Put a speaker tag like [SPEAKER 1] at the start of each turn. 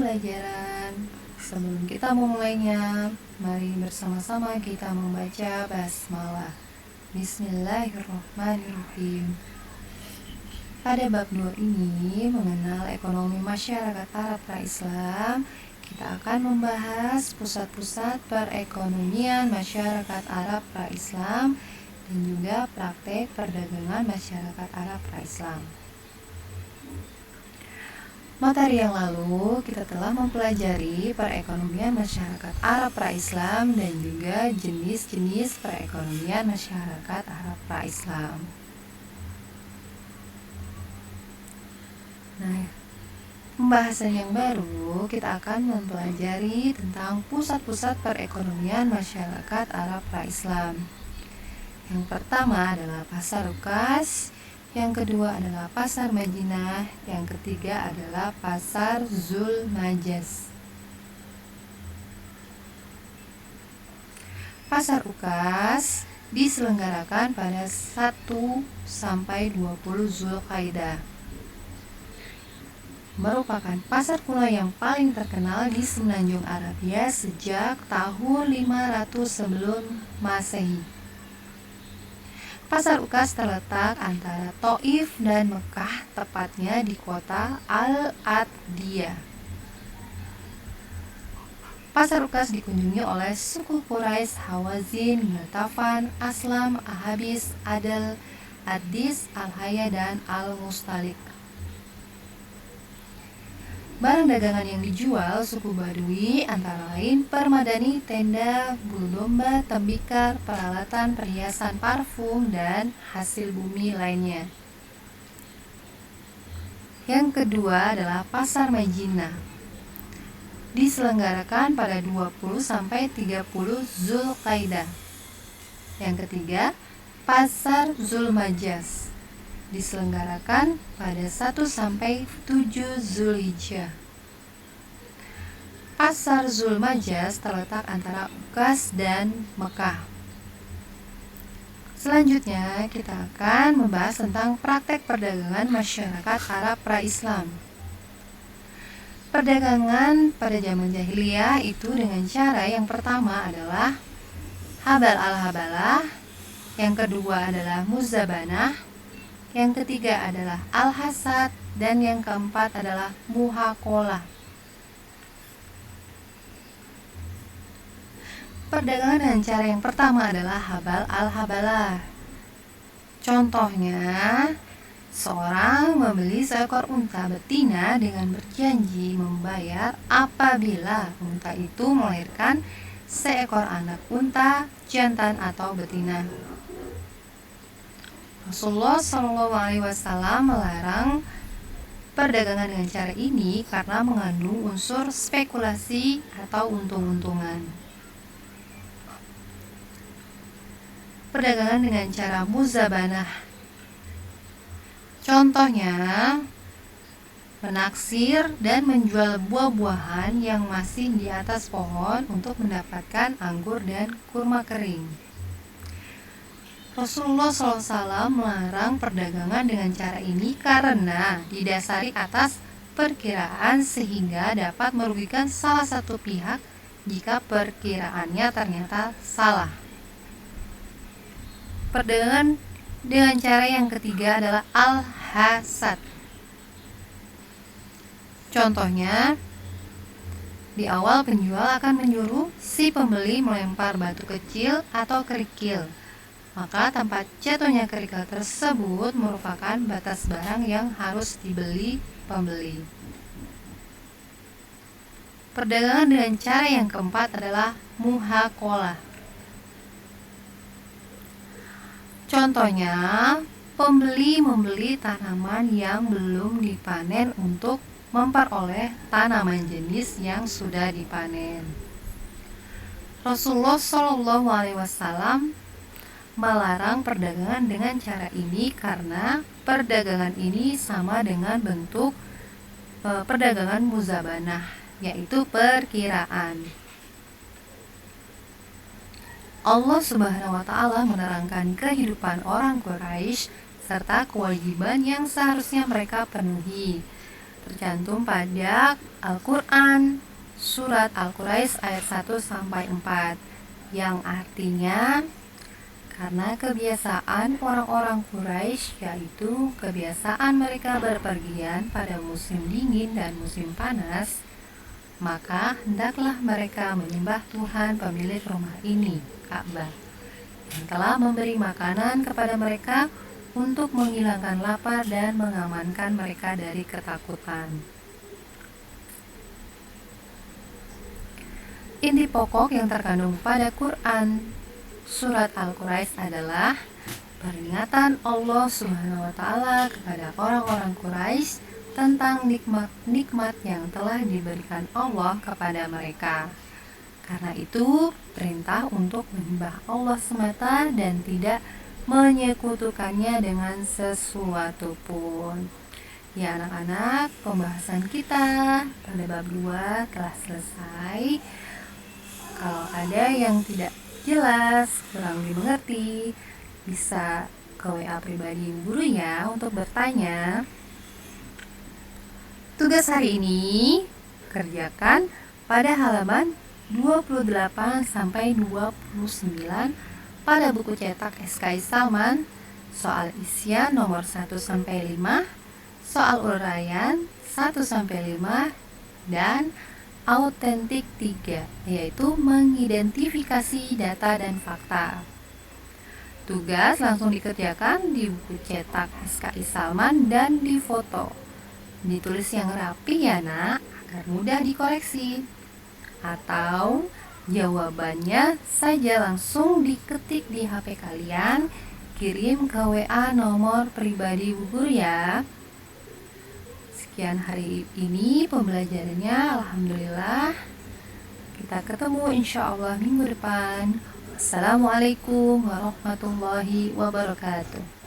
[SPEAKER 1] pembelajaran. Sebelum kita memulainya, mari bersama-sama kita membaca basmalah. Bismillahirrahmanirrahim. Pada bab 2 ini mengenal ekonomi masyarakat Arab pra-Islam, kita akan membahas pusat-pusat perekonomian masyarakat Arab pra-Islam dan juga praktek perdagangan masyarakat Arab pra-Islam. Materi yang lalu kita telah mempelajari perekonomian masyarakat Arab pra-Islam dan juga jenis-jenis perekonomian masyarakat Arab pra-Islam. Nah, pembahasan yang baru kita akan mempelajari tentang pusat-pusat perekonomian masyarakat Arab pra-Islam. Yang pertama adalah Pasar Ukas, yang kedua adalah Pasar Madinah, yang ketiga adalah Pasar Zul Majas. Pasar Ukas diselenggarakan pada 1 sampai 20 Zulkaidah. Merupakan pasar kuno yang paling terkenal di Semenanjung Arabia sejak tahun 500 sebelum Masehi. Pasar Ukas terletak antara Taif dan Mekah, tepatnya di kota Al-Adiyah. Pasar Ukas dikunjungi oleh suku Quraisy, Hawazin, Ghatafan, Aslam, Ahabis, Adal, Adis, Al-Haya, dan Al-Mustalik. Barang dagangan yang dijual suku Badui antara lain permadani, tenda, bulu domba, tembikar, peralatan, perhiasan, parfum, dan hasil bumi lainnya. Yang kedua adalah Pasar Madinah. Diselenggarakan pada 20 sampai 30 Zulkaidah. Yang ketiga, Pasar Zul Majas. Diselenggarakan pada 1 sampai 7 Zulhijjah. Pasar Zul Majas terletak antara Ukas dan Mekah. Selanjutnya kita akan membahas tentang praktek perdagangan masyarakat Arab pra-Islam. Perdagangan pada zaman jahiliyah itu dengan cara yang pertama adalah habal al-habalah, yang kedua adalah muzabanah, yang ketiga adalah al-hasad, dan yang keempat adalah muhakolah. Perdagangan dengan cara yang pertama adalah habal al-habalah. Contohnya, seorang membeli seekor unta betina dengan berjanji membayar apabila unta itu melahirkan seekor anak unta jantan atau betina. Rasulullah SAW melarang perdagangan dengan cara ini karena mengandung unsur spekulasi atau untung-untungan. Perdagangan dengan cara muzabanah. Contohnya, menaksir dan menjual buah-buahan yang masih di atas pohon untuk mendapatkan anggur dan kurma kering. Rasulullah SAW melarang perdagangan dengan cara ini karena didasari atas perkiraan sehingga dapat merugikan salah satu pihak jika perkiraannya ternyata salah. Perdagangan dengan cara yang ketiga adalah al-hasad. Contohnya, di awal penjual akan menyuruh si pembeli melempar batu kecil atau kerikil. Maka tempat jatuhnya kerikil tersebut merupakan batas barang yang harus dibeli pembeli. Perdagangan dengan cara yang keempat adalah muhakolah. Contohnya, pembeli membeli tanaman yang belum dipanen untuk memperoleh tanaman jenis yang sudah dipanen. Rasulullah SAW melarang perdagangan dengan cara ini karena perdagangan ini sama dengan bentuk perdagangan muzabanah, yaitu perkiraan. Allah Subhanahu wa Ta'ala menerangkan kehidupan orang Quraisy serta kewajiban yang seharusnya mereka penuhi. tercantum pada Al-Quran surat Al-Quraisy ayat 1-4, yang artinya karena kebiasaan orang-orang Quraisy, yaitu kebiasaan mereka berpergian pada musim dingin dan musim panas, maka hendaklah mereka menyembah Tuhan pemilik rumah ini, Ka'bah, yang telah memberi makanan kepada mereka untuk menghilangkan lapar dan mengamankan mereka dari ketakutan. Inti pokok yang terkandung pada Quran surat Al-Quraisy adalah peringatan Allah Subhanahu wa Ta'ala kepada orang-orang Quraisy tentang nikmat-nikmat yang telah diberikan Allah kepada mereka. Karena itu, perintah untuk menyembah Allah semata dan tidak menyekutukannya dengan sesuatu pun. Ya anak-anak, pembahasan kita pada bab 2 telah selesai. Kalau ada yang tidak jelas, kurang dimengerti, bisa ke WA pribadi guru ya untuk bertanya. Tugas hari ini kerjakan pada halaman 28-29 pada buku cetak SKI Salman, soal isian nomor 1-5, soal uraian 1-5, dan autentik 3, yaitu mengidentifikasi data dan fakta. Tugas langsung dikerjakan di buku cetak SKI Salman dan difoto. Ditulis yang rapi ya nak, agar mudah dikoreksi. Atau jawabannya saja langsung diketik di HP kalian, kirim ke WA nomor pribadi Bu Guru ya. Sekian hari ini pembelajarannya, alhamdulillah. Kita ketemu insya Allah minggu depan. Assalamualaikum warahmatullahi wabarakatuh.